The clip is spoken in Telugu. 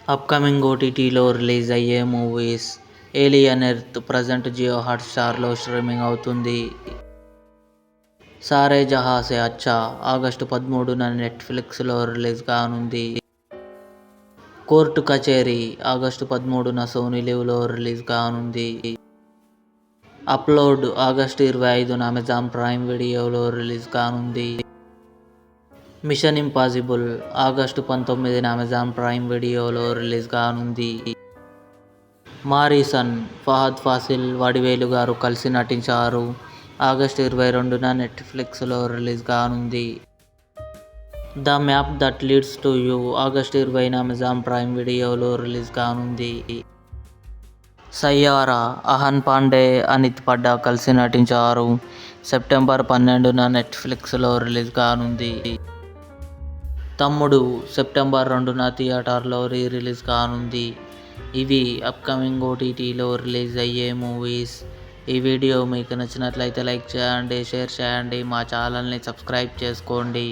అప్కమింగ్ ఓటీటీలో రిలీజ్ అయ్యే movies. 'Alien earth' present Jio హాట్‌స్టార్లో స్ట్రీమింగ్ అవుతుంది. 'సారే జహాं సే అచ్చా' ఆగస్టు 13న నెట్‌ఫ్లిక్స్‌లో రిలీజ్ కానుంది. 'కోర్టు కచేరీ' ఆగస్టు 13న సోనీ లివ్‌లో రిలీజ్ కానుంది. 'అప్లోడ్' ఆగస్టు 25న అమెజాన్ ప్రైమ్ వీడియోలో రిలీజ్ కానుంది. 'మిషన్ ఇంపాసిబుల్' ఆగస్టు 19న అమెజాన్ ప్రైమ్ వీడియోలో రిలీజ్ కానుంది. 'మారీసన్' ఫహద్ ఫాసిల్, వడివేలు గారు కలిసి నటించారు. ఆగస్టు 22న నెట్‌ఫ్లిక్స్‌లో రిలీజ్ కానుంది. 'The map that leads to you' August 20న అమెజాన్ ప్రైమ్ వీడియోలో రిలీజ్ కానుంది. 'సయ్యారా' అహాన్ పాండే, అనిత్ పడ్డా కలిసి నటించారు. సెప్టెంబర్ 12న నెట్‌ఫ్లిక్స్‌లో రిలీజ్ కానుంది. 'తమ్ముడు' సెప్టెంబర్ 2న థియేటర్లో రిలీజ్ కానుంది. ఇవి అప్కమింగ్ ఓటీటీలో రిలీజ్ అయ్యే మూవీస్. ఈ వీడియో మీకు నచ్చినట్లయితే లైక్ చేయండి, షేర్ చేయండి, మా ఛానల్ని సబ్స్క్రైబ్ చేసుకోండి.